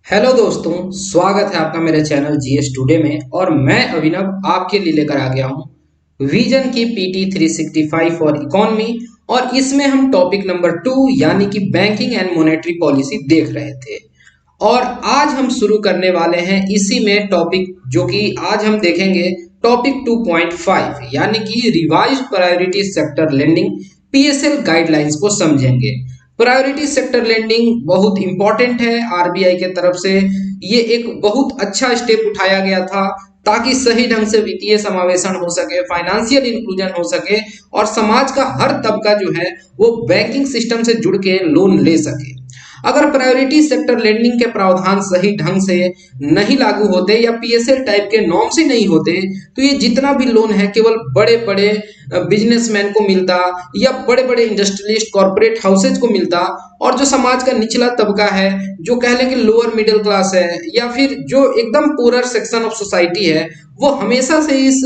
Hello दोस्तों, स्वागत है आपका मेरे चैनल जीएस टुडे में। और मैं अभिनव आपके लिए लेकर आ गया हूं विजन की पीटी 365 फॉर इकोनॉमी। और इसमें हम टॉपिक नंबर 2 यानी कि बैंकिंग एंड मॉनेटरी पॉलिसी देख रहे थे। और आज हम शुरू करने वाले हैं इसी में टॉपिक, जो कि आज हम देखेंगे टॉपिक 2.5 यानी कि revised priority sector lending PSL guidelines को समझेंगे। प्रायोरिटी सेक्टर लेंडिंग बहुत इंपॉर्टेंट है आरबीआई के तरफ से। ये एक बहुत अच्छा स्टेप उठाया गया था ताकि सही ढंग से वित्तीय समावेशन हो सके, फाइनेंशियल इंक्लूजन हो सके और समाज का हर तबका जो है वो बैंकिंग सिस्टम से जुड़ के लोन ले सके। अगर प्रायोरिटी सेक्टर लेंडिंग के प्रावधान सही ढंग से नहीं लागू होते या पीएसएल टाइप के नॉर्म्स ही नहीं होते तो ये जितना भी लोन है केवल बड़े बड़े बिजनेसमैन को मिलता या बड़े बड़े इंडस्ट्रियलिस्ट कॉर्पोरेट हाउसेज को मिलता। और जो समाज का निचला तबका है, जो कह लें कि लोअर मिडिल क्लास है या फिर जो एकदम पुअर सेक्शन ऑफ सोसाइटी है, वो हमेशा से इस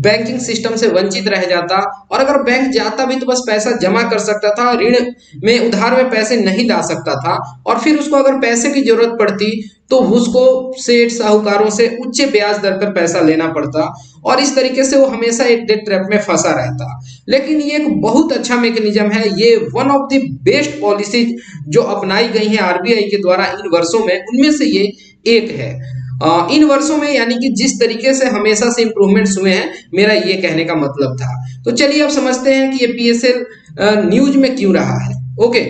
बैंकिंग सिस्टम से वंचित रह जाता। और अगर बैंक जाता भी तो बस पैसा जमा कर सकता था, ऋण में उधार में पैसे नहीं ला सकता था। और फिर उसको अगर पैसे की जरूरत पड़ती तो उसको सेठ साहूकारों से उच्च ब्याज दर पर पैसा लेना पड़ता और इस तरीके से वो हमेशा एक डेट ट्रैप में फंसा रहता। लेकिन ये एक बहुत अच्छा मैकेनिज्म है, ये one of the best policies जो अपनाई गई है आरबीआई के द्वारा इन वर्षों में, उनमें से ये एक है। इन वर्षों में यानी कि जिस तरीके से हमेशा से इंप्रूवमेंट्स हुए हैं, मेरा ये कहने का मतलब था। तो चलिए अब समझते हैं कि ये पीएसएल न्यूज में क्यों रहा है। ओके,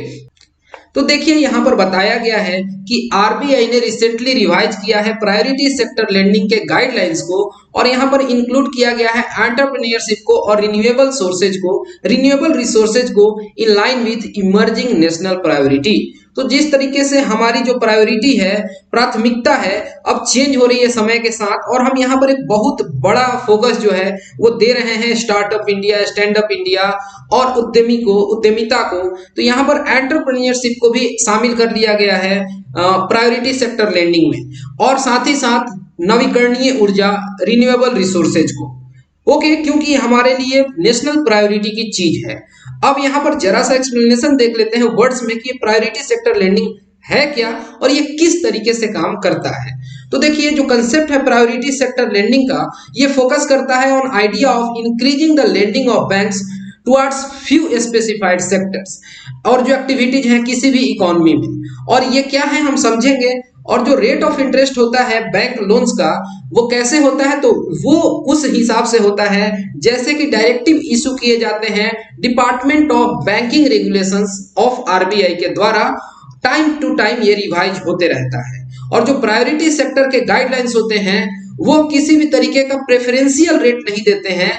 तो देखिए यहाँ पर बताया गया है कि आरबीआई ने रिसेंटली रिवाइज किया है प्रायोरिटी सेक्टर लेंडिंग के गाइडलाइंस को। और यहाँ पर इंक्लूड किया गया है एंटरप्रेन्योरशिप को और रिन्यूएबल रिसोर्सेज को in line with emerging national priority. तो जिस तरीके से हमारी जो प्रायोरिटी है, प्राथमिकता है, अब चेंज हो रही है समय के साथ। और हम यहाँ पर एक बहुत बड़ा फोकस जो है वो दे रहे हैं startup India, stand up India और उद्यमिता को। तो यहाँ पर एंटरप्रेन्योरशिप को भी शामिल कर लिया गया है प्रायोरिटी सेक्टर लेंडिंग में, और साथ ही साथ नवीकरणीय ऊर्जा, रिन्यूएबल रिसोर्सेज को। ओके, क्योंकि हमारे लिए नेशनल प्रायोरिटी की चीज है। अब यहाँ पर जरा सा एक्सप्लेनेशन देख लेते हैं वर्ड्स में कि प्रायोरिटी सेक्टर लेंडिंग है क्या और ये किस तरीके से काम करता है। तो देखिए, जो कंसेप्ट है प्रायोरिटी सेक्टर लेंडिंग का, ये फोकस करता है on idea of increasing the lending of banks towards few specified sectors, और जो एक्टिविटीज हैं किसी भी इकोनॉमी में। और ये क्या है हम समझेंगे। और जो रेट ऑफ इंटरेस्ट होता है बैंक लोन्स का, वो कैसे होता है, तो वो उस हिसाब से होता है जैसे कि डायरेक्टिव इशू किए जाते हैं department of banking regulations of RBI के द्वारा। टाइम टू टाइम ये रिवाइज होते रहता है। और जो प्रायोरिटी सेक्टर के गाइडलाइंस होते हैं वो किसी भी तरीके का प्रेफरेंशियल रेट नहीं देते हैं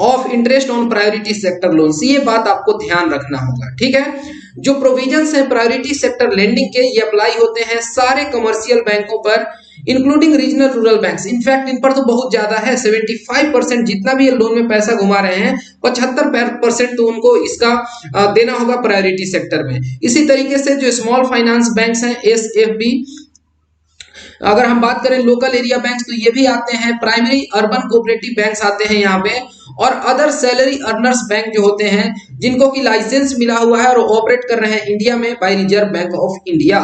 of interest on priority sector loans. ये बात आपको ध्यान रखना होगा, ठीक है। जो प्रोविजंस हैं प्रायोरिटी सेक्टर लेंडिंग के, ये अप्लाई होते हैं सारे कमर्शियल बैंकों पर, including regional rural banks. In fact इन पर तो बहुत ज्यादा है, 75% जितना भी ये लोन में पैसा घुमा रहे हैं, 75% तो उनको इसका देना होगा प्रायोरिटी सेक्टर में। इसी तरीके से जो स्मॉल फाइनेंस बैंक्स हैं, एसएफबी, अगर हम बात करें लोकल एरिया बैंक्स तो ये भी आते हैं, प्राइमरी अर्बन कोऑपरेटिव बैंक्स आते हैं यहाँ पे, और अदर सैलरी अर्नर्स बैंक जो होते हैं जिनको की लाइसेंस मिला हुआ है और ऑपरेट कर रहे हैं इंडिया में by Reserve Bank of India.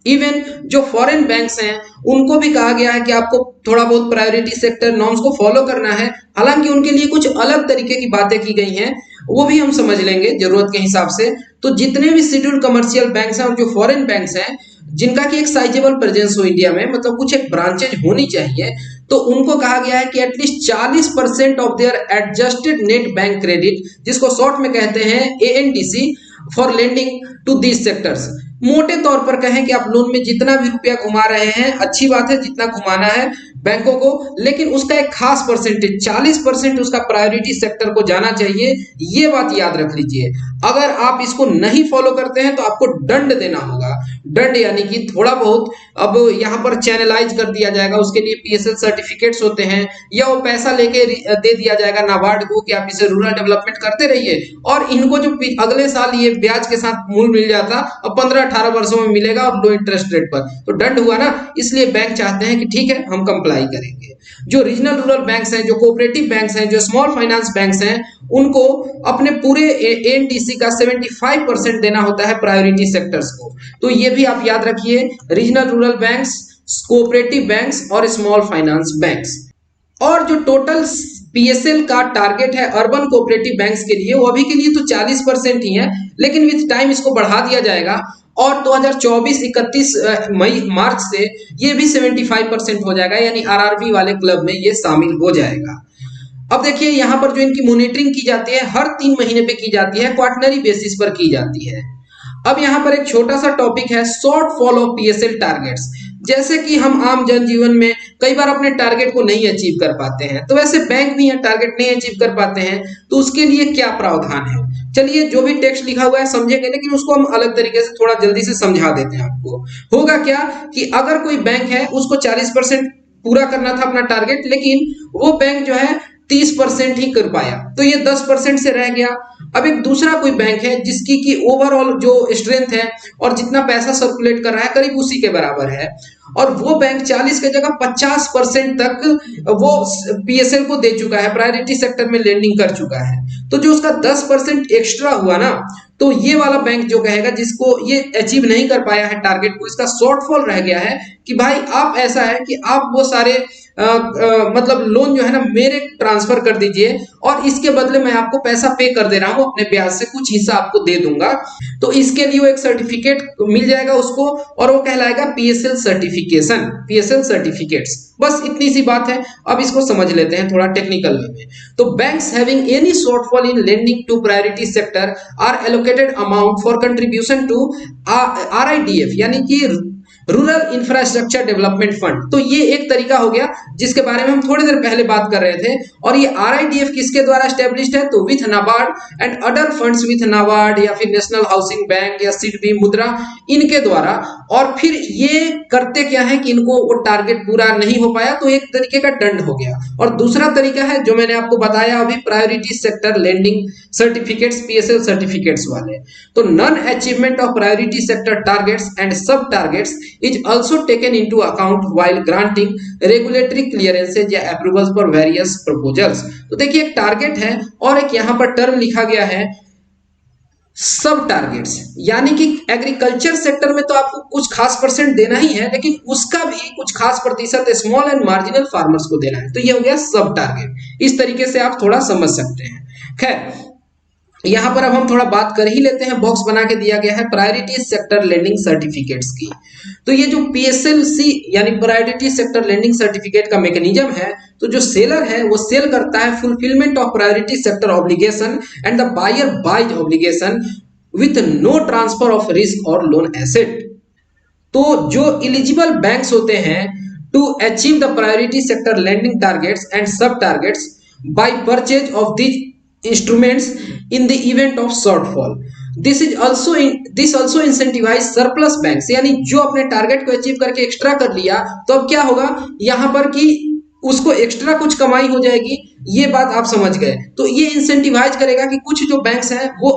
Even जो फॉरेन बैंक्स हैं उनको भी कहा गया है कि आपको थोड़ा बहुत प्रायोरिटी सेक्टर नॉर्म्स को फॉलो करना है। हालांकि उनके लिए कुछ अलग तरीके की बातें की गई हैं, वो भी हम समझ लेंगे जरूरत के हिसाब से। तो जितने भी शेड्यूल्ड कमर्शियल बैंक्स हैं और जो फॉरेन बैंक्स हैं जिनका की एक साइजेबल प्रेजेंस हो इंडिया में, मतलब कुछ एक ब्रांचेज होनी चाहिए, तो उनको कहा गया है कि at least 40% of their adjusted net bank credit, जिसको शॉर्ट में कहते हैं ANDC, for lending to these sectors. मोटे तौर पर कहें कि आप लोन में जितना भी रुपया घुमा रहे हैं, अच्छी बात है जितना घुमाना है बैंकों को, लेकिन उसका एक खास परसेंटेज 40% उसका प्रायोरिटी सेक्टर को जाना चाहिए। ये बात याद रख लीजिए। अगर आप इसको नहीं फॉलो करते हैं तो आपको दंड देना होगा। दंड यानी कि थोड़ा बहुत अब यहाँ पर चैनलाइज कर दिया जाएगा, उसके लिए पीएसएल सर्टिफिकेट्स होते हैं, या वो पैसा लेके दे दिया जाएगा नाबार्ड को कि आप इसे रूरल डेवलपमेंट करते रहिए, और इनको जो अगले साल ये ब्याज के साथ मूल मिल जाता अब 15-18 वर्षों में मिलेगा और लो इंटरेस्ट रेट पर, तो दंड हुआ ना। इसलिए बैंक चाहते हैं कि ठीक है हम कंप्लाई करेंगे। जो रीजनल रूरल बैंक्स हैं, जो कोऑपरेटिव बैंक्स हैं, जो स्मॉल फाइनेंस बैंक्स हैं, उनको अपने पूरे एएनडीसी का 75% देना होता है प्रायोरिटी सेक्टर्स को। तो ये भी आप याद रखिए, regional rural banks cooperative banks और स्मॉल फाइनेंस बैंक्स। और जो टोटल पीएसएल का टारगेट है अर्बन कोऑपरेटिव बैंक्स के लिए, वो अभी के लिए तो 40% ही है, लेकिन विद टाइम इसको बढ़ा दिया जाएगा और 2024-31 मई मार्च से ये भी 75% हो जाएगा, यानी आरआरबी वाले क्लब में ये शामिल हो जाएगा। अब देखिए यहाँ पर जो इनकी मॉनिटरिंग की जाती है हर 3 महीने पे की जाती है, क्वार्टरली बेसिस पर की जाती है। अब यहाँ पर एक छोटा सा टॉपिक है शॉर्टफॉल ऑफ पीएसएल टारगेट्स। जैसे कि हम आम जनजीवन में कई बार अपने टारगेट को नहीं अचीव कर पाते हैं, तो वैसे बैंक भी टारगेट नहीं अचीव कर पाते हैं, तो उसके लिए क्या प्रावधान है। चलिए जो भी टेक्स्ट लिखा हुआ है समझेंगे, लेकिन उसको हम अलग तरीके से थोड़ा जल्दी से समझा देते हैं आपको। होगा क्या कि अगर कोई बैंक है उसको 40% पूरा करना था अपना टारगेट, लेकिन वो बैंक जो है 30% ही कर पाया, तो ये 10% से रह गया। अब एक दूसरा कोई बैंक है जिसकी की ओवरऑल जो स्ट्रेंथ है और जितना पैसा सर्कुलेट कर रहा है करीब उसी के बराबर है, और वो बैंक 40 के जगह 50% तक वो पीएसएल को दे चुका है, प्रायोरिटी सेक्टर में लेंडिंग कर चुका है, तो जो उसका 10% एक्स्ट्रा हुआ ना, तो ये वाला बैंक जो कहेगा जिसको ये अचीव नहीं कर पाया है टारगेट को, इसका शॉर्टफॉल रह गया है, कि भाई आप ऐसा है कि आप वो सारे मतलब लोन जो है ना मेरे ट्रांसफर कर दीजिए और इसके बदले मैं आपको पैसा पे कर दे रहा हूं, अपने ब्याज से कुछ हिस्सा आपको दे दूंगा। तो इसके लिए वो एक सर्टिफिकेट मिल जाएगा उसको, और वो कहलाएगा पीएसएल सर्टिफिकेशन, पीएसएल सर्टिफिकेट्स। बस इतनी सी बात है। अब इसको समझ लेते हैं थोड़ा टेक्निकल में। तो banks having any shortfall in lending to priority sector are allocated amount for contribution to RIDF, यानी कि रूरल इंफ्रास्ट्रक्चर डेवलपमेंट फंड। तो ये एक तरीका हो गया जिसके बारे में हम थोड़ी देर पहले बात कर रहे थे। और ये आरआईडीएफ किसके द्वारा एस्टेब्लिश्ड है, तो with NABARD and other funds with NABARD या फिर नेशनल हाउसिंग बैंक या सिडबी मुद्रा, इनके द्वारा। और फिर ये करते क्या है कि इनको वो टारगेट पूरा नहीं हो पाया तो एक तरीके का दंड हो गया। और दूसरा तरीका है जो मैंने आपको बताया अभी, priority sector lending certificates, PSL certificates वाले। तो non achievement of priority sector targets and sub targets is also taken into account while granting regulatory clearances या approvals for various proposals। तो देखिए एक टारगेट है और एक यहां पर टर्म लिखा गया है सब टारगेट्स, यानी कि एग्रीकल्चर सेक्टर में तो आपको कुछ खास परसेंट देना ही है, लेकिन उसका भी कुछ खास प्रतिशत स्मॉल एंड मार्जिनल फार्मर्स को देना है। तो ये हो गया सब टारगेट। इस तरीके से आप थोड़ा समझ सकते हैं। खैर यहां पर अब हम थोड़ा बात कर ही लेते हैं, बॉक्स बना के दिया गया है प्रायोरिटी सेक्टर लेंडिंग सर्टिफिकेट्स की। तो ये जो पीएसएलसी यानी प्रायोरिटी सेक्टर लेंडिंग सर्टिफिकेट का मैकेनिज्म है, तो जो सेलर है वो सेल करता है fulfilment of priority sector obligation and the buyer buys obligation with no transfer of risk और लोन एसेट। तो जो एलिजिबल बैंक्स होते हैं to achieve the priority sector lending targets and sub targets by purchase of this instruments in the event of shortfall, this also incentivize surplus banks, यानी जो अपने target को achieve करके extra कर लिया, तो अब क्या होगा यहां पर कि उसको एक्स्ट्रा कुछ कमाई हो जाएगी। ये बात आप समझ गए। तो ये इंसेंटिवाइज करेगा कि कुछ जो बैंक्स हैं वो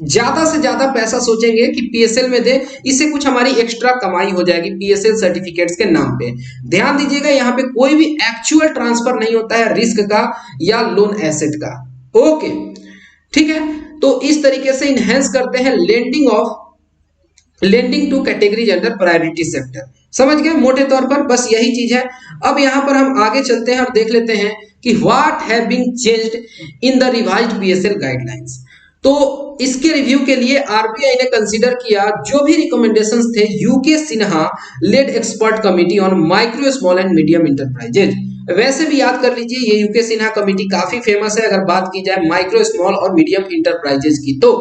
ज्यादा से ज्यादा पैसा सोचेंगे कि पीएसएल में दे, इससे कुछ हमारी एक्स्ट्रा कमाई हो जाएगी पीएसएल सर्टिफिकेट्स के नाम पे। ध्यान दीजिएगा यहाँ पे कोई भी एक्चुअल ट्रांसफर नहीं होता है रिस्क का या लोन एसेट का। ओके ठीक है। तो इस तरीके से इनहेंस करते हैं lending two categories under priority sector. समझ गए मोटे तौर पर, बस यही चीज है। अब यहां पर हम आगे चलते हैं और देख लेते हैं कि what have been changed in the revised PSL guidelines. तो इसके रिव्यू के लिए आरबीआई ने कंसीडर किया जो भी रिकमेंडेशंस थे UK Sinha led expert committee on micro small and medium enterprises. वैसे भी याद कर लीजिए ये यूके सिन्हा कमेटी काफी फेमस है अगर बात की जाए माइक्रो स्मॉल और मीडियम इंटरप्राइजेज की तो।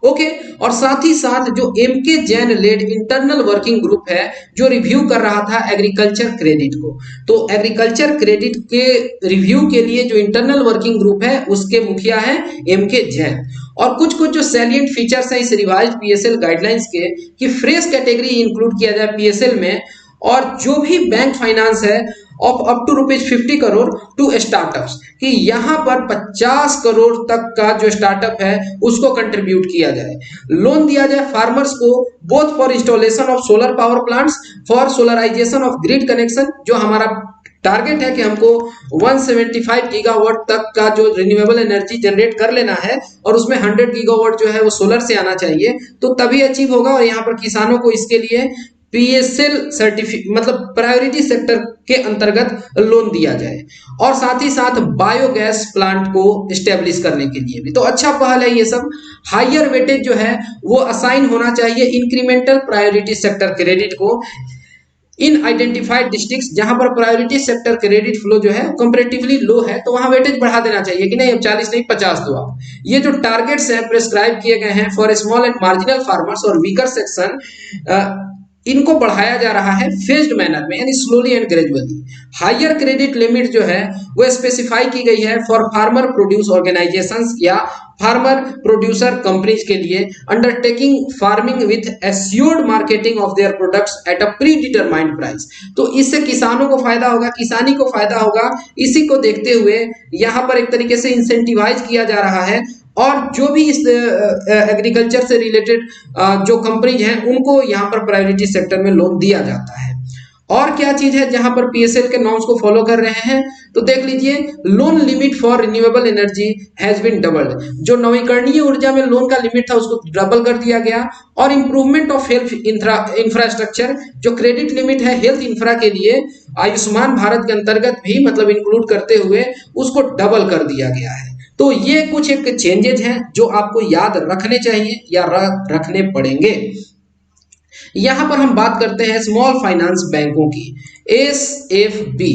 ओके और साथ ही साथ जो MK Jain led internal working group है जो रिव्यू कर रहा था एग्रीकल्चर क्रेडिट को, तो एग्रीकल्चर क्रेडिट के रिव्यू के लिए जो इंटरनल वर्किंग ग्रुप है उसके मुखिया है एमके जैन। और कुछ जो सैलिएंट फीचर्स हैं इस रिवाइज्ड पीएसएल गाइडलाइंस के कि फ्रेश कैटेगरी इंक्लूड किया जाए पीएसएल में, और जो भी बैंक फाइनेंस है of up to ₹50 crore to startups, कि यहाँ पर 50 करोड़ तक का जो स्टार्टअप है उसको कंट्रीब्यूट किया जाए। लोन दिया जाए फार्मर्स को both for installation of solar power plants for solarisation of grid connection. जो हमारा टारगेट है कि हमको 175 गीगावाट तक का जो रिन्यूएबल एनर्जी जनरेट कर लेना है और उसमें 100 गीगावाट जो है वो सोलर से आना चाहिए, तो तभी अचीव होगा। और यहाँ पर किसानों को इसके लिए पीएसएल सर्टिफिकेट मतलब प्रायोरिटी सेक्टर के अंतर्गत लोन दिया जाए, और साथ ही साथ बायोगैस प्लांट को स्टेब्लिश करने के लिए भी। तो अच्छा पहल है ये सब। हायर वेटेज जो है वो असाइन होना चाहिए इंक्रीमेंटल प्रायोरिटी सेक्टर क्रेडिट को इन आइडेंटिफाइड डिस्ट्रिक्ट्स, जहां पर प्रायोरिटी सेक्टर क्रेडिट फ्लो जो है कंपैरेटिवली लो है, तो वहां वेटेज बढ़ा देना चाहिए कि नहीं अब 40 नहीं 50 दो आप। ये जो टारगेट्स हैं प्रिस्क्राइब किए गए हैं for small and marginal farmers और वीकर सेक्शन, इनको बढ़ाया जा रहा है फेज्ड मैनर में, यानी slowly and gradually. Higher credit limit जो है वो स्पेसिफाई की गई है फॉर फार्मर प्रोड्यूस ऑर्गेनाइजेशंस या फार्मर प्रोड्यूसर कंपनीज के लिए undertaking farming with assured marketing of their products at a predetermined price. तो इससे किसानों को फायदा होगा, किसानी को फायदा होगा। इसी को देखते हुए यहाँ पर एक तरीके से इंसेंटिवाइज किया जा रहा है, और जो भी इस एग्रीकल्चर से रिलेटेड जो कंपनीज हैं उनको यहाँ पर प्रायोरिटी सेक्टर में लोन दिया जाता है। और क्या चीज है जहां पर पीएसएल के नॉर्म्स को फॉलो कर रहे हैं, तो देख लीजिए loan limit for renewable energy has been doubled. जो नवीकरणीय ऊर्जा में लोन का लिमिट था उसको डबल कर दिया गया। और इंप्रूवमेंट ऑफ हेल्थ इंफ्रास्ट्रक्चर, जो क्रेडिट लिमिट है हेल्थ इंफ्रा के लिए आयुष्मान भारत के अंतर्गत भी मतलब इंक्लूड करते हुए उसको डबल कर दिया गया है। तो ये कुछ एक चेंजेज हैं जो आपको याद रखने चाहिए या रखने पड़ेंगे। यहां पर हम बात करते हैं स्मॉल फाइनेंस बैंकों की, एसएफबी।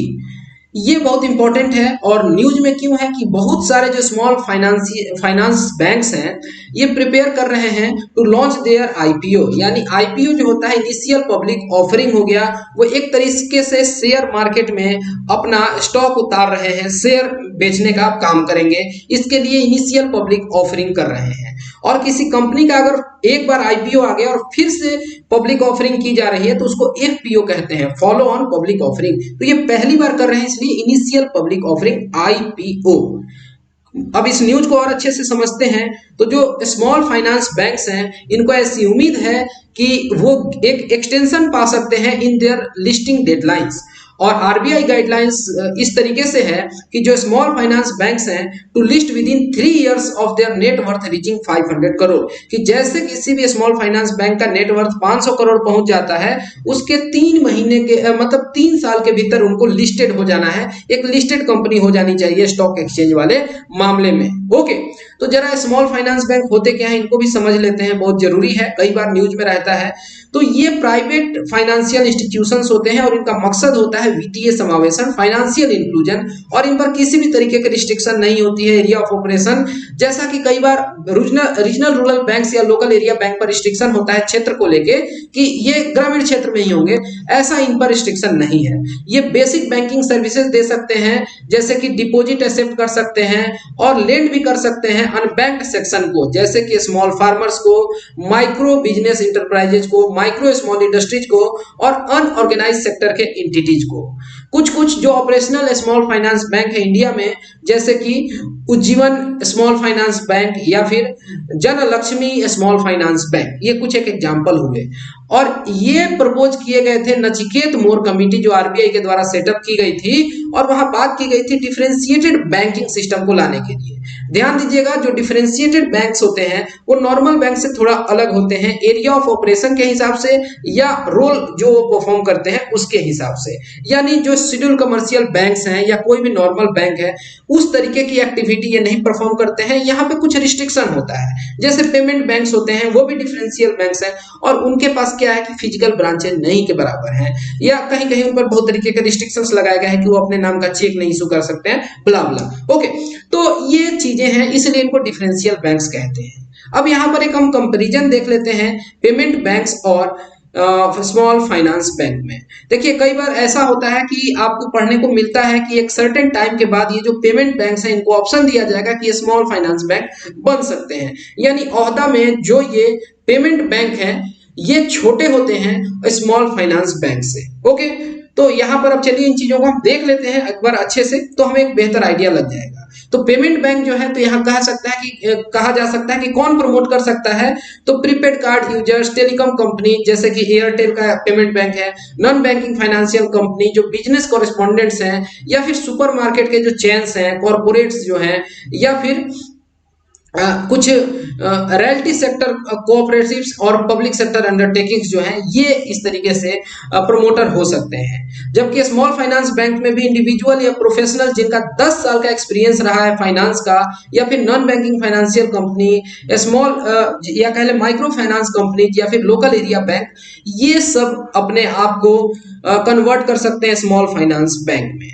ये बहुत इंपॉर्टेंट है और न्यूज में क्यों है कि बहुत सारे जो स्मॉल फाइनेंस बैंक्स हैं ये प्रिपेयर कर रहे हैं टू लॉन्च देयर आईपीओ। यानी आईपीओ जो होता है इनिशियल पब्लिक ऑफरिंग हो गया, वो एक तरीके से शेयर मार्केट में अपना स्टॉक उतार रहे हैं, शेयर बेचने का काम करेंगे, इसके लिए इनिशियल पब्लिक ऑफरिंग कर रहे हैं। और किसी कंपनी का अगर एक बार आईपीओ आ गया और फिर से पब्लिक ऑफरिंग की जा रही है तो उसको एफपीओ कहते हैं, फॉलो ऑन पब्लिक ऑफरिंग। तो ये पहली बार कर रहे हैं इसलिए इनिशियल पब्लिक ऑफरिंग आईपीओ। अब इस न्यूज को और अच्छे से समझते हैं तो जो स्मॉल फाइनेंस बैंक्स हैं इनको ऐसी उम्मीद है कि वो एक एक्सटेंशन पा सकते हैं इन देयर लिस्टिंग डेडलाइंस। और आरबीआई गाइडलाइंस इस तरीके से है कि जो स्मॉल फाइनेंस बैंक्स हैं to list within 3 years of their net worth reaching 500 crore, कि जैसे किसी भी स्मॉल फाइनेंस बैंक का नेट वर्थ 500 करोड़ पहुंच जाता है उसके 3 महीने के मतलब 3 साल के भीतर उनको लिस्टेड हो जाना है, एक लिस्टेड कंपनी हो जानी चाहिए स्टॉक एक्सचेंज वाले मामले में। ओके, तो जरा स्मॉल फाइनेंस बैंक होते क्या है इनको भी समझ लेते हैं, बहुत जरूरी है, कई बार न्यूज में रहता है। तो ये प्राइवेट फाइनेंशियल इंस्टीट्यूशंस होते हैं और इनका मकसद होता है वित्तीय समावेशन, फाइनेंशियल इंक्लूजन, और इन पर किसी भी तरीके की रिस्ट्रिक्शन नहीं होती है एरिया ऑफ ऑपरेशन। जैसा कि कई बार रीजनल रूरल बैंक्स या लोकल एरिया बैंक पर रिस्ट्रिक्शन होता है क्षेत्र को लेके कि ये ग्रामीण क्षेत्र में ही होंगे, ऐसा इन पर रिस्ट्रिक्शन नहीं है। ये बेसिक बैंकिंग सर्विसेज दे सकते हैं, जैसे कि डिपॉजिट एक्सेप्ट कर सकते हैं और लेंड भी कर सकते हैं अनबैंक्ड सेक्शन को, जैसे कि स्मॉल फार्मर्स को, माइक्रो बिजनेस इंटरप्राइजेज को, माइक्रो स्मॉल इंडस्ट्रीज को और अनऑर्गेनाइज सेक्टर के एंटिटीज को। कुछ जो ऑपरेशनल स्मॉल फाइनेंस बैंक है इंडिया में, जैसे कि उज्जीवन स्मॉल फाइनेंस बैंक या फिर जनलक्ष्मी स्मॉल फाइनेंस बैंक, ये कुछ एक एग्जांपल हुए। और ये प्रपोज किए गए थे नचिकेत मोर कमेटी जो आरबीआई के द्वारा सेटअप की गई थी, और वहां बात की गई थी डिफरेंशिएटेड बैंकिंग सिस्टम को लाने के लिए। ध्यान दीजिएगा, जो डिफरेंशिएटेड बैंक्स होते हैं वो नॉर्मल बैंक से थोड़ा अलग होते हैं एरिया ऑफ ऑपरेशन के हिसाब से या रोल जो वो परफॉर्म करते हैं उसके हिसाब से। यानी जो शेड्यूल कमर्शियल बैंक्स हैं या कोई भी नॉर्मल बैंक है उस तरीके की एक्टिविटी ये नहीं परफॉर्म करते हैं। यहाँ पे कुछ रिस्ट्रिक्शन होता है, जैसे पेमेंट बैंक्स होते हैं वो भी डिफरेंशियल बैंक्स हैं और उनके पास क्या है कि फिजिकल ब्रांचेज नहीं के बराबर हैं, या कहीं कहीं उन पर बहुत तरीके के रिस्ट्रिक्शंस लगाए गए हैं कि वो अपने नाम का चेक नहीं इशू कर सकते हैं, ब्ला ब्ला। ओके, तो ये चीजें हैं, इसलिए इनको डिफरेंशियल बैंक्स कहते हैं। अब यहाँ पर एक हम कंपैरिजन देख लेते हैं पेमेंट बैंक्स और स्मॉल फाइनेंस बैंक में। देखिए कई बार ऐसा होता है कि आपको पढ़ने को मिलता है कि एक सर्टेन टाइम के बाद ये जो पेमेंट बैंक्स हैं इनको ऑप्शन दिया जाएगा कि ये स्मॉल फाइनेंस बैंक बन सकते हैं। यानी ओहदा में जो ये पेमेंट बैंक है ये छोटे होते हैं स्मॉल फाइनेंस बैंक से। ओके, तो यहाँ पर अब चलिए इन चीजों को हम देख लेते हैं एक बार अच्छे से, तो हमें एक बेहतर आइडिया लग जाएगा। तो पेमेंट बैंक जो है तो यहाँ कहा जा सकता है कि कौन प्रमोट कर सकता है, तो prepaid card users, telecom company जैसे कि एयरटेल का पेमेंट बैंक है, नॉन बैंकिंग फाइनेंशियल कंपनी जो बिजनेस कॉरेस्पॉन्डेंट्स हैं, या फिर सुपरमार्केट के जो चेन्स हैं, कॉर्पोरेट्स जो हैं, या फिर कुछ रियल्टी सेक्टर कोऑपरेटिव्स और पब्लिक सेक्टर अंडरटेकिंग्स जो हैं ये इस तरीके से प्रमोटर हो सकते हैं। जबकि स्मॉल फाइनेंस बैंक में भी इंडिविजुअल या प्रोफेशनल जिनका 10 साल का एक्सपीरियंस रहा है फाइनेंस का, या फिर non banking financial company, small या कह ले माइक्रो फाइनेंस कंपनी, या फिर लोकल एरिया बैंक, ये सब अपने आप को कन्वर्ट कर सकते हैं स्मॉल फाइनेंस बैंक में।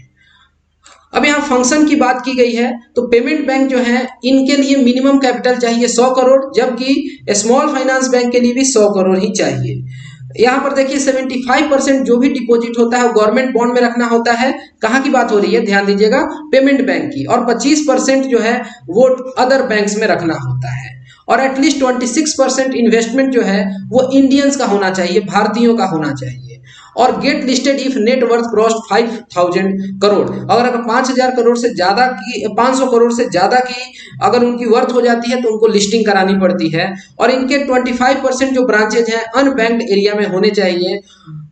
अब यहाँ फंक्शन की बात की गई है तो पेमेंट बैंक जो है इनके लिए मिनिमम कैपिटल चाहिए 100 करोड़, जबकि स्मॉल फाइनेंस बैंक के लिए भी 100 करोड़ ही चाहिए। यहाँ पर देखिए 75% जो भी डिपॉजिट होता है वो गवर्नमेंट बॉन्ड में रखना होता है। कहाँ की बात हो रही है, ध्यान दीजिएगा, पेमेंट बैंक की। और 25% जो है वो अदर बैंक्स में रखना होता है। और एटलीस्ट 26% इन्वेस्टमेंट जो है वो इंडियंस का होना चाहिए, भारतीयों का होना चाहिए। और get listed if net worth cross 5000 crore, अगर 5000 करोड़ से ज्यादा की, 500 करोड़ से ज्यादा की अगर उनकी वर्थ हो जाती है तो उनको लिस्टिंग करानी पड़ती है। और इनके 25% जो ब्रांचेज हैं अनबैंक्ड एरिया में होने चाहिए,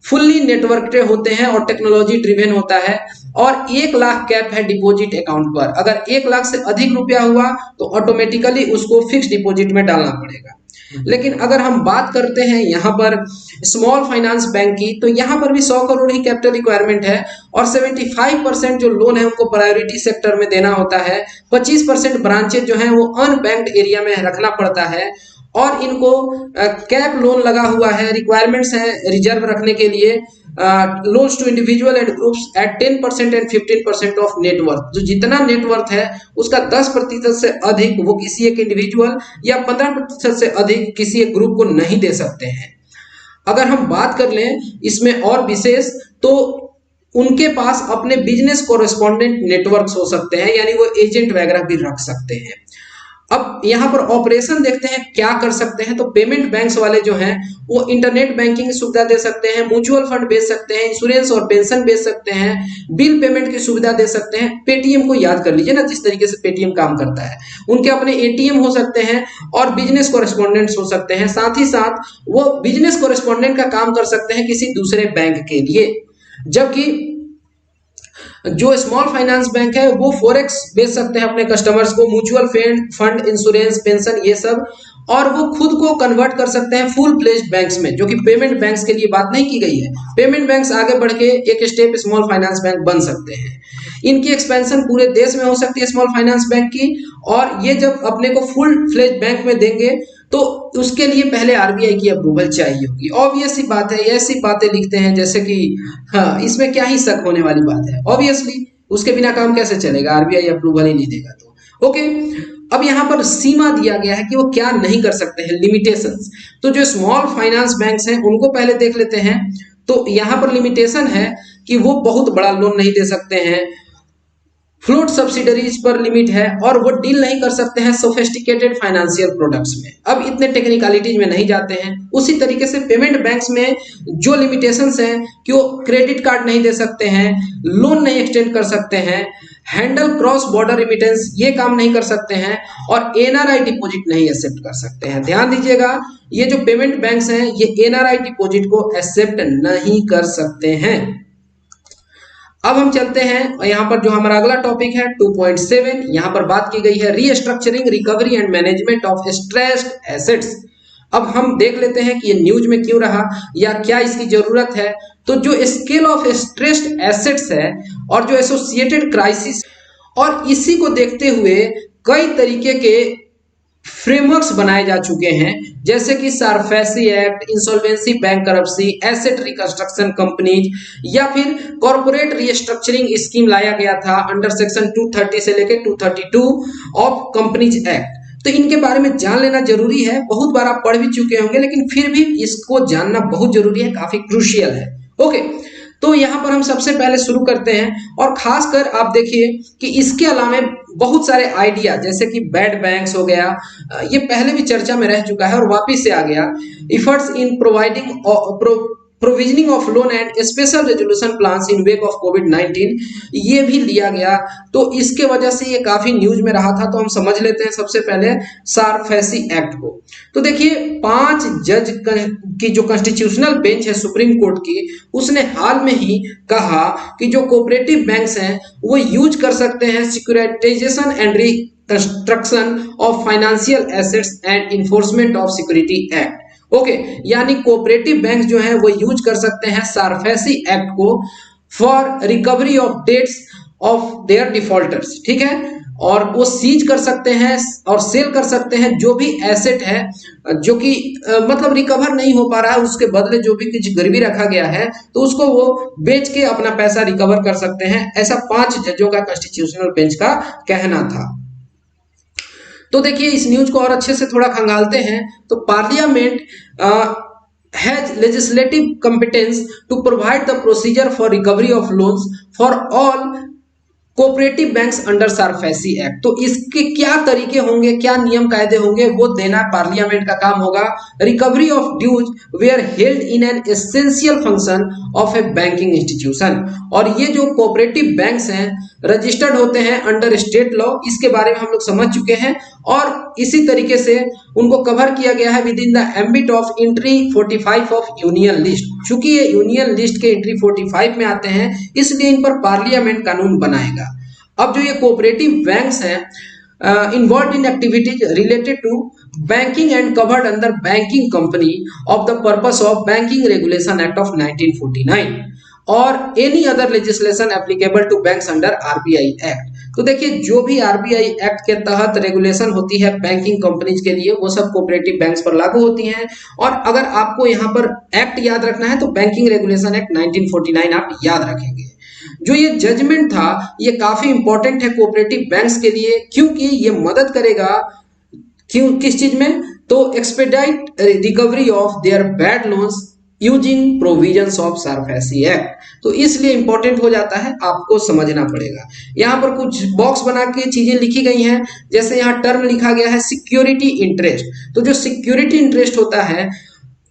फुल्ली नेटवर्कड होते हैं और टेक्नोलॉजी ड्रिवेन होता है। और 1 लाख कैप है डिपॉजिट अकाउंट पर, अगर 1 लाख से अधिक रुपया हुआ तो ऑटोमेटिकली उसको फिक्स डिपॉजिट में डालना पड़ेगा। लेकिन अगर हम बात करते हैं यहाँ पर स्मॉल फाइनेंस बैंक की, तो यहाँ पर भी 100 करोड़ ही कैपिटल रिक्वायरमेंट है। और 75% जो लोन है उनको प्रायोरिटी सेक्टर में देना होता है। 25% ब्रांचेज जो हैं वो अनबैंक्ड एरिया में रखना पड़ता है। और इनको कैप लोन लगा हुआ है, रिक्वायरमेंट्स हैं रिजर्व रखने के लिए, loans to individual and groups at 10% and 15% of net worth. जो जितना नेटवर्थ है उसका 10% से अधिक वो किसी एक इंडिविजुअल या 15% से अधिक किसी एक ग्रुप को नहीं दे सकते हैं। अगर हम बात कर लें इसमें और विशेष, तो उनके पास अपने बिजनेस कोरेस्पोंडेंट नेटवर्क्स हो सकते हैं, यानी वो एजेंट वगैरह भी रख सकते हैं। अब यहाँ पर ऑपरेशन देखते हैं क्या कर सकते हैं। तो पेमेंट बैंक्स वाले जो हैं वो इंटरनेट बैंकिंग की सुविधा दे सकते हैं, म्यूचुअल फंड बेच सकते हैं, इंश्योरेंस और पेंशन बेच सकते हैं, बिल पेमेंट की सुविधा दे सकते हैं। पेटीएम को याद कर लीजिए ना, जिस तरीके से पेटीएम काम करता है। उनके अपने एटीएम हो सकते हैं और बिजनेस कोरेस्पोंडेंट्स हो सकते हैं। साथ ही साथ वो बिजनेस कोरेस्पोंडेंट का काम कर सकते हैं किसी दूसरे बैंक के लिए। जबकि जो स्मॉल फाइनेंस बैंक है वो फॉरेक्स बेच सकते हैं अपने कस्टमर्स को, म्यूचुअल फंड, इंश्योरेंस, पेंशन, ये सब। और वो खुद को कन्वर्ट कर सकते हैं फुल प्लेज्ड बैंक्स में, जो कि पेमेंट बैंक्स के लिए बात नहीं की गई है। पेमेंट बैंक्स आगे बढ़ के एक स्टेप स्मॉल फाइनेंस बैंक बन सकते हैं। इनकी एक्सपेंशन पूरे देश में हो सकती है स्मॉल फाइनेंस बैंक की। और ये जब अपने को फुल फ्लेज्ड बैंक में देंगे तो उसके लिए पहले आरबीआई की अप्रूवल चाहिए होगी। ऑब्वियस सी बात है, ऐसी बातें लिखते हैं जैसे कि हाँ, इसमें क्या ही शक होने वाली बात है। ऑब्वियसली उसके बिना काम कैसे चलेगा, आरबीआई अप्रूवल ही नहीं देगा तो। ओके, अब यहाँ पर सीमा दिया गया है कि वो क्या नहीं कर सकते हैं, लिमिटेशंस। तो जो स्मॉल फाइनेंस बैंक्स हैं उनको पहले देख लेते हैं। तो यहाँ पर लिमिटेशन है कि वो बहुत बड़ा लोन नहीं दे सकते हैं, फ्लोट सब्सिडरीज पर लिमिट है, और वो डील नहीं कर सकते हैं सोफिस्टिकेटेड फाइनेंशियल प्रोडक्ट्स में। अब इतने टेक्निकलिटीज में नहीं जाते हैं। उसी तरीके से पेमेंट बैंक्स में जो लिमिटेशंस हैं कि वो क्रेडिट कार्ड नहीं दे सकते हैं, लोन नहीं एक्सटेंड कर सकते हैं, हैंडल क्रॉस बॉर्डर रिमिटेंस ये काम नहीं कर सकते हैं, और एनआरआई डिपॉजिट नहीं एक्सेप्ट कर सकते हैं। ध्यान दीजिएगा, ये जो पेमेंट बैंक्स हैं ये एनआरआई डिपॉजिट को एक्सेप्ट नहीं कर सकते हैं। अब हम चलते हैं यहाँ पर जो हमारा अगला टॉपिक है 2.7, यहाँ पर बात की गई है restructuring, recovery and management of stressed assets. अब हम देख लेते हैं कि ये न्यूज में क्यों रहा या क्या इसकी जरूरत है। तो जो स्केल ऑफ स्ट्रेस्ड एसेट्स है और जो एसोसिएटेड क्राइसिस, और इसी को देखते हुए कई तरीके के फ्रेमवर्क्स बनाए जा चुके हैं, जैसे कि SARFAESI act, insolvency bankruptcy, asset reconstruction companies, या फिर कॉर्पोरेट रीस्ट्रक्चरिंग स्कीम लाया गया था अंडर सेक्शन 230 से लेकर 232 ऑफ कंपनीज एक्ट। तो इनके बारे में जान लेना जरूरी है। बहुत बार आप पढ़ भी चुके होंगे, लेकिन फिर भी इसको जानना बहुत जरूरी है, काफी क्रूशियल है। ओके, तो यहाँ पर हम सबसे पहले शुरू करते हैं। और खासकर आप देखिए कि इसके अलावा बहुत सारे आइडिया, जैसे कि बैड बैंक्स हो गया, ये पहले भी चर्चा में रह चुका है और वापिस से आ गया। Efforts in provisioning of loan and special resolution plans in wake of कोविड-19, ये भी लिया गया। तो इसके वजह से ये काफी न्यूज में रहा था। तो हम समझ लेते हैं सबसे पहले सारफेसी एक्ट को। तो देखिए 5 जज की जो कॉन्स्टिट्यूशनल बेंच है सुप्रीम कोर्ट की, उसने हाल में ही कहा कि जो कोऑपरेटिव बैंक्स हैं वो यूज कर सकते हैं securitisation and reconstruction of financial assets and enforcement of security act. Okay, यानी कोऑपरेटिव बैंक जो है वो यूज कर सकते हैं सारफेसी एक्ट को for recovery of debts of their defaulters, ठीक है, और वो सीज कर सकते हैं और सेल कर सकते हैं जो भी एसेट है जो कि मतलब रिकवर नहीं हो पा रहा है, उसके बदले जो भी कुछ गिरवी रखा गया है तो उसको वो बेच के अपना पैसा रिकवर कर सकते हैं। ऐसा 5 जजों का कॉन्स्टिट्यूशनल बेंच का कहना था। तो देखिए इस न्यूज को और अच्छे से थोड़ा खंगालते हैं। तो Parliament has legislative competence to provide the procedure for recovery of loans for all cooperative banks under SARFAESI act. तो इसके क्या तरीके होंगे, क्या नियम कायदे होंगे, वो देना पार्लियामेंट का काम होगा। Recovery of dues were held in an essential function of a banking institution. और ये जो कोऑपरेटिव बैंक्स हैं रजिस्टर्ड होते हैं अंडर स्टेट लॉ, इसके बारे में हम लोग समझ चुके हैं। और इसी तरीके से उनको कवर किया गया है with in the ambit of entry 45 of union list. चूंकि ये यूनियन लिस्ट के एंट्री 45 में आते हैं इसलिए इन पर पार्लियामेंट कानून बनाएगा। अब जो ये कोऑपरेटिव बैंक्स हैं involve in activities related to banking and covered under banking company of the purpose of banking regulation act of 1949 और any other legislation applicable to banks under RBI act. तो देखिए जो भी आरबीआई एक्ट के तहत regulation होती है banking companies के लिए वो सब कोऑपरेटिव बैंक्स पर लागू होती हैं। और अगर आपको यहाँ पर एक्ट याद रखना है तो बैंकिंग रेगुलेशन एक्ट 1949 आप याद रखेंगे। जो ये जजमेंट था ये काफी इंपॉर्टेंट है कोऑपरेटिव बैंक्स के लिए, क्योंकि ये मदद करेगा किस चीज में, तो expedite recovery of their bad loans using provisions of SARFAESI act. तो इसलिए इंपॉर्टेंट हो जाता है, आपको समझना पड़ेगा। यहाँ पर कुछ बॉक्स बना के चीजें लिखी गई हैं, जैसे यहाँ टर्म लिखा गया है सिक्योरिटी इंटरेस्ट। तो जो सिक्योरिटी इंटरेस्ट होता है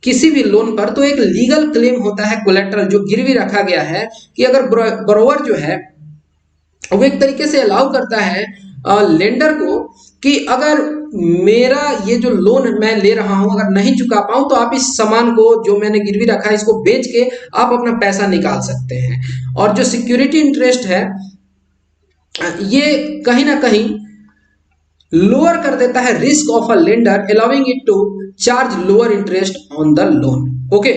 किसी भी लोन पर, तो एक लीगल क्लेम होता है कोलेटरल जो गिरवी रखा गया है, कि अगर बरोवर जो है वो एक तरीके से अलाउ करता है लेंडर को कि अगर मेरा ये जो लोन मैं ले रहा हूं अगर नहीं चुका पाऊं तो आप इस सामान को जो मैंने गिरवी रखा है इसको बेच के आप अपना पैसा निकाल सकते हैं। और जो सिक्योरिटी इंटरेस्ट है ये कहीं ना कहीं लोअर कर देता है risk of a lender allowing it to charge lower interest on the loan. Okay,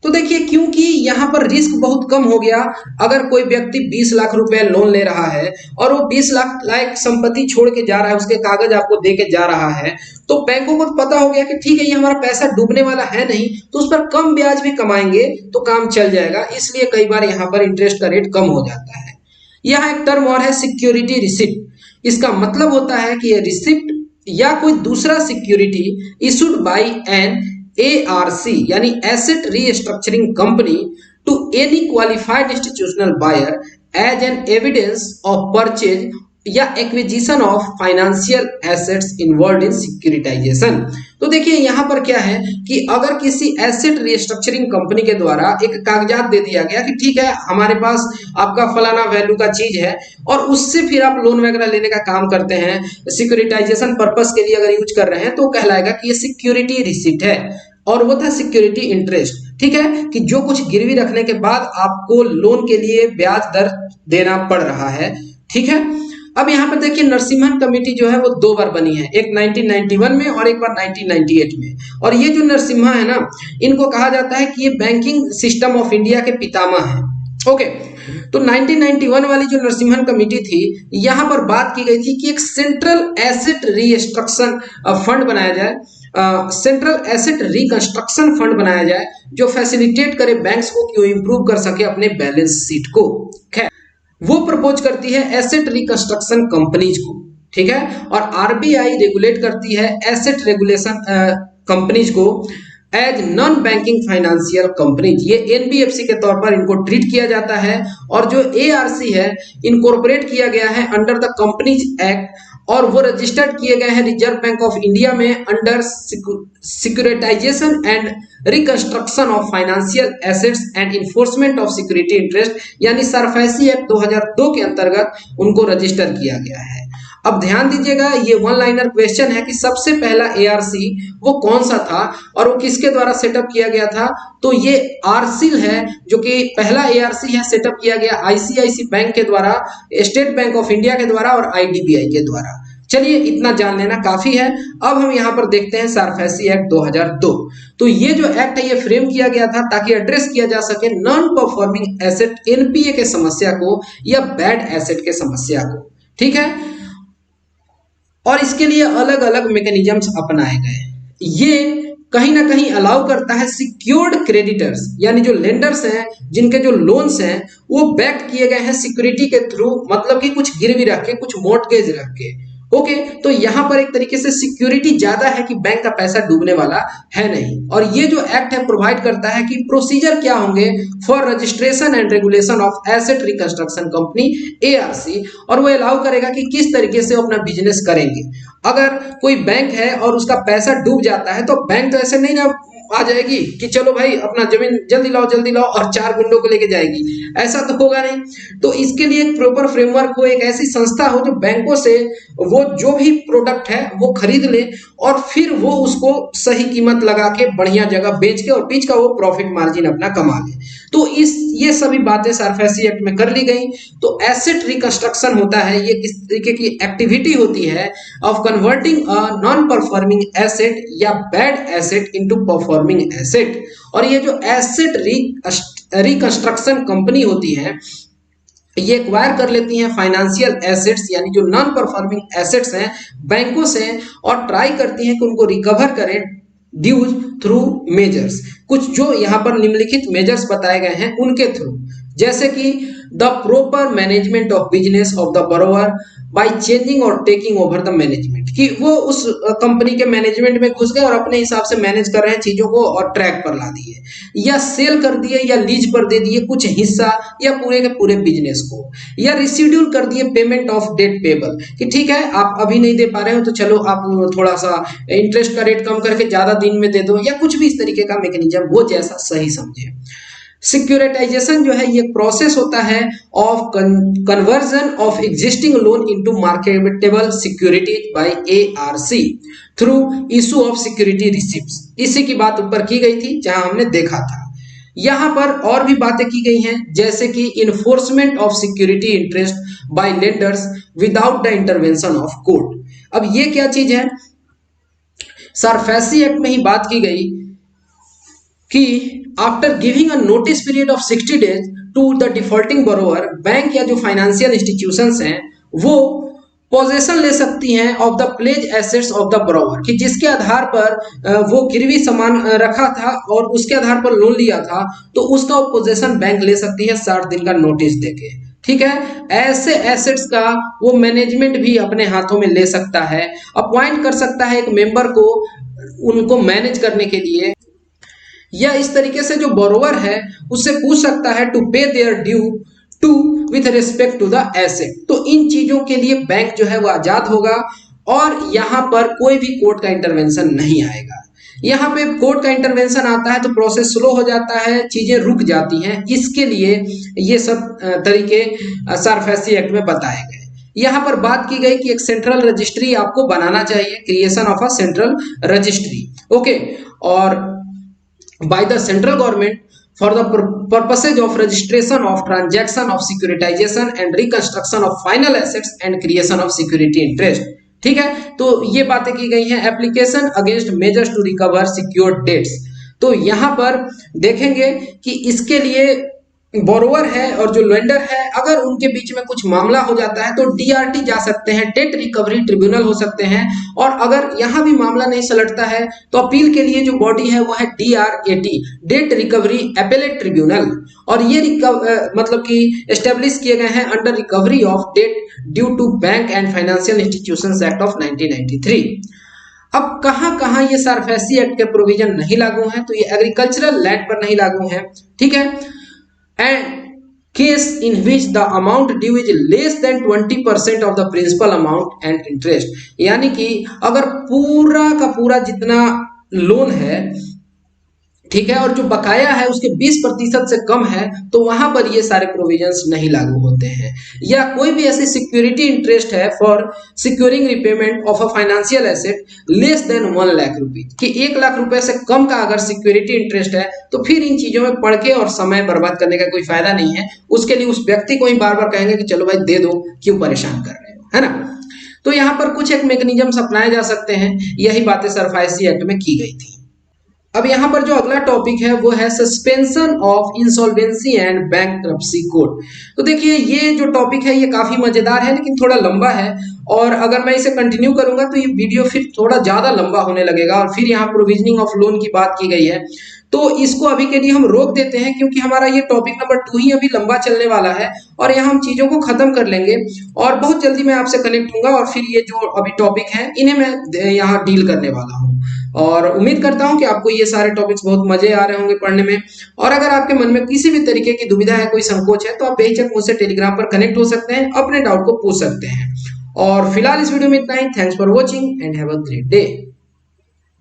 तो देखिए क्योंकि यहां पर रिस्क बहुत कम हो गया, अगर कोई व्यक्ति 20 लाख रुपए लोन ले रहा है और वो 20 लाख लायक संपत्ति छोड़ के जा रहा है, उसके कागज आपको दे के जा रहा है, तो बैंकों को तो पता हो गया कि ठीक है ये हमारा पैसा डूबने वाला है नहीं, तो उस पर कम ब्याज भी कमाएंगे तो काम चल जाएगा। इसलिए कई बार यहाँ पर इंटरेस्ट का रेट कम हो जाता है। यहाँ एक टर्म और है सिक्योरिटी रिसिप्ट। इसका मतलब होता है कि ये रिसिप्ट या कोई दूसरा security issued by an ARC यानी asset reconstruction company to any qualified institutional buyer as an evidence of purchase या acquisition of financial assets involved in securitisation. तो देखिए यहाँ पर क्या है कि अगर किसी एसेट रीस्ट्रक्चरिंग कंपनी के द्वारा एक कागजात दे दिया गया कि ठीक है हमारे पास आपका फलाना वैल्यू का चीज है और उससे फिर आप लोन वगैरह लेने का काम करते हैं, सिक्योरिटाइजेशन पर्पस के लिए अगर यूज कर रहे हैं तो कहलाएगा कि ये सिक्योरिटी रिसिप्ट है। और वो था सिक्योरिटी इंटरेस्ट, ठीक है, कि जो कुछ गिरवी रखने के बाद आपको लोन के लिए ब्याज दर देना पड़ रहा है, ठीक है। अब यहाँ पर देखिए नरसिम्हन कमेटी जो है वो 2 बार बनी है, एक 1991 में और एक बार 1998 में। और ये जो नरसिम्हा है ना, इनको कहा जाता है कि ये बैंकिंग सिस्टम ऑफ इंडिया के पितामह हैं। ओके, तो 1991 वाली जो नरसिम्हन कमेटी थी यहाँ पर बात की गई थी कि एक सेंट्रल एसेट रीस्ट्रक्शन फंड बनाया जाए, सेंट्रल एसेट रिकंस्ट्रक्शन फंड बनाया जाए जो फैसिलिटेट करे बैंक्स को कि वो इंप्रूव कर सके अपने बैलेंस शीट को। खैर वो प्रपोज करती है एसेट रिकंस्ट्रक्शन कंपनीज को, ठीक है, और आरबीआई रेगुलेट करती है एसेट रेगुलेशन कंपनीज को as non banking financial companies. ये एनबीएफसी के तौर पर इनको ट्रीट किया जाता है। और जो एआरसी है इनकॉर्पोरेट किया गया है अंडर द कंपनीज एक्ट और वो रजिस्टर्ड किए गए हैं रिजर्व बैंक ऑफ इंडिया में under securitisation and reconstruction of financial assets and enforcement of security interest यानी सरफेसी एक्ट 2002 के अंतर्गत उनको रजिस्टर किया गया है। अब ध्यान दीजिएगा, ये वन लाइनर क्वेश्चन है कि सबसे पहला एआरसी वो कौन सा था और वो किसके द्वारा सेटअप किया गया था। तो ये आरसील है, जो कि पहला एआरसी है, सेटअप किया गया आईसीआईसी बैंक के द्वारा, स्टेट बैंक ऑफ इंडिया के द्वारा और आईडीबीआई के द्वारा। चलिए इतना जान लेना काफी है। अब हम यहाँ पर देखते हैं सारफेसी एक्ट 2002। तो ये जो एक्ट है ये फ्रेम किया गया था ताकि एड्रेस किया जा सके नॉन परफॉर्मिंग एसेट एनपीए के समस्या को या बैड एसेट के समस्या को। ठीक है, और इसके लिए अलग अलग मैकेनिज्म्स अपनाए गए। ये कहीं ना कहीं अलाउ करता है सिक्योर्ड क्रेडिटर्स, यानी जो लेंडर्स हैं जिनके जो लोन्स हैं वो बैक किए गए हैं सिक्योरिटी के थ्रू, मतलब कि कुछ गिरवी रख के, कुछ मॉर्टगेज रख के। ओके, तो यहां पर एक तरीके से सिक्योरिटी ज्यादा है कि बैंक का पैसा डूबने वाला है नहीं। और ये जो एक्ट है प्रोवाइड करता है कि प्रोसीजर क्या होंगे for registration and regulation of asset reconstruction company ARC, और वो अलाउ करेगा कि किस तरीके से अपना बिजनेस करेंगे। अगर कोई बैंक है और उसका पैसा डूब जाता है तो बैंक तो ऐसे नहीं ना आ जाएगी कि चलो भाई अपना जमीन जल्दी लाओ और 4 गुंडों को लेके जाएगी, ऐसा तो होगा नहीं। तो इसके लिए एक प्रॉपर फ्रेमवर्क हो, एक ऐसी संस्था हो जो बैंकों से वो जो भी प्रोडक्ट है वो खरीद ले और फिर वो उसको सही कीमत लगा के बढ़िया जगह बेच के और बीच का वो प्रॉफिट मार्जिन अपना कमा ले। तो ये सभी बातें सारफेसी एक्ट में कर ली गई। तो एसेट रिकंस्ट्रक्शन होता है, ये किस तरीके की एक्टिविटी होती है of converting a non performing asset या bad asset into performing asset. और ये जो एसेट रिकंस्ट्रक्शन कंपनी होती है ये एक्वायर कर लेती हैं फाइनेंशियल एसेट्स, यानी जो नॉन परफॉर्मिंग एसेट्स हैं बैंकों से, और ट्राई करती हैं कि उनको रिकवर करें ड्यूज थ्रू मेजर्स। कुछ जो यहाँ पर निम्नलिखित मेजर्स बताए गए हैं उनके थ्रू, जैसे कि the proper management of business of the borrower by changing और टेकिंग ओवर द मैनेजमेंट, कि वो उस कंपनी के मैनेजमेंट में घुस गए और अपने हिसाब से मैनेज कर रहे हैं चीजों को और ट्रैक पर ला दिए, या सेल कर दिए या लीज पर दे दिए कुछ हिस्सा या पूरे के पूरे बिजनेस को, या रिशिड्यूल कर दिए पेमेंट ऑफ डेट पेबल, कि ठीक है आप अभी नहीं दे पा रहे हो तो चलो आप थोड़ा सा इंटरेस्ट का रेट कम करके ज्यादा दिन में दे दो, या कुछ भी इस तरीके का मैकेनिज्म वो जैसा सही समझे। सिक्योरिटाइजेशन जो है ये प्रोसेस होता है of conversion of existing loan into marketable securities by ARC through issue of security receipts. इसी की बात ऊपर की गई थी जहां हमने देखा था। यहां पर और भी बातें की गई हैं, जैसे कि enforcement of security interest by lenders without the intervention of court. अब ये क्या चीज है, सारफेसी एक्ट में ही बात की गई कि after giving a notice period of 60 days to the defaulting borrower, bank या जो फाइनेंशियल इंस्टीट्यूशंस हैं वो पोजेशन ले सकती हैं of the pledge assets of the borrower, कि जिसके आधार पर वो गिरवी सामान रखा था और उसके आधार पर लोन लिया था, तो उसका पोजेशन बैंक ले सकती है 60 दिन का नोटिस देके। ठीक है, ऐसे एसेट्स का वो मैनेजमेंट भी अपने हाथों में ले सकता है, अपॉइंट कर सकता है एक मेंबर को उनको मैनेज करने के लिए, या इस तरीके से जो बोरोवर है उससे पूछ सकता है to pay their due to with respect to the asset. तो इन चीजों के लिए बैंक जो है वो आजाद होगा और यहां पर कोई भी कोर्ट का इंटरवेंशन नहीं आएगा। यहाँ पे कोर्ट का इंटरवेंशन आता है तो प्रोसेस स्लो हो जाता है, चीजें रुक जाती हैं। इसके लिए ये सब तरीके सारफेसी एक्ट में बताए गए। यहाँ पर बात की गई कि एक सेंट्रल रजिस्ट्री आपको बनाना चाहिए, creation of a central registry, okay, और by the central government for the purposes of registration of transaction of securitization and reconstruction of final assets and creation of security interest। ठीक है, तो ये बातें की गई हैं। Application against measures to recover secured debts, तो यहां पर देखेंगे कि इसके लिए बोरोवर है और जो लेंडर है अगर उनके बीच में कुछ मामला हो जाता है तो डीआरटी जा सकते हैं, डेट रिकवरी ट्रिब्यूनल हो सकते हैं, और अगर यहां भी मामला नहीं सलटता है तो अपील के लिए जो बॉडी है वो है DRAT, debt recovery appellate tribunal, और ये मतलब कि एस्टेब्लिश किए गए हैं under recovery of debt due to bank and financial institutions act of 1993। अब कहां कहां ये सारफेसी एक्ट के प्रोविजन नहीं लागू हैं, तो ये एग्रीकल्चरल लैंड पर नहीं लागू हैं। ठीक है, and case in which the amount due is less than 20% of the principal amount and interest, यानी कि अगर पूरा का पूरा जितना लोन है ठीक है, और जो बकाया है उसके 20% से कम है तो वहां पर ये सारे प्रोविजंस नहीं लागू होते हैं। या कोई भी ऐसी सिक्योरिटी इंटरेस्ट है for securing repayment of a financial asset less than 1 lakh rupees, कि 1 लाख रुपए से कम का अगर सिक्योरिटी इंटरेस्ट है तो फिर इन चीजों में पढ़ के और समय बर्बाद करने का कोई फायदा नहीं है। उसके लिए उस व्यक्ति को ही बार बार कहेंगे कि चलो भाई दे दो, क्यों परेशान कर रहे हो, है ना। तो यहाँ पर कुछ एक मैकेनिज्म अपनाए जा सकते हैं, यही बातें सरफायसी एक्ट में की गई थी। अब यहाँ पर जो अगला टॉपिक है वो है suspension of insolvency and bankruptcy code. तो देखिए ये जो टॉपिक है ये काफी मजेदार है लेकिन थोड़ा लंबा है, और अगर मैं इसे कंटिन्यू करूंगा तो ये वीडियो फिर थोड़ा ज्यादा लंबा होने लगेगा, और फिर यहाँ प्रोविजनिंग ऑफ लोन की बात की गई है तो इसको अभी के लिए हम रोक देते हैं, क्योंकि हमारा ये टॉपिक नंबर 2 ही अभी लंबा चलने वाला है और यहाँ हम चीजों को खत्म कर लेंगे और बहुत जल्दी मैं आपसे कनेक्ट होऊंगा और फिर ये जो अभी टॉपिक है इन्हें मैं यहाँ डील करने वाला हूँ। और उम्मीद करता हूं कि आपको ये सारे टॉपिक्स बहुत मजे आ रहे होंगे पढ़ने में। और अगर आपके मन में किसी भी तरीके की दुविधा है, कोई संकोच है, तो आप बेहिचक मुझसे टेलीग्राम पर कनेक्ट हो सकते हैं, अपने डाउट को पूछ सकते हैं। और फिलहाल इस वीडियो में इतना ही। Thanks for watching and have a great day.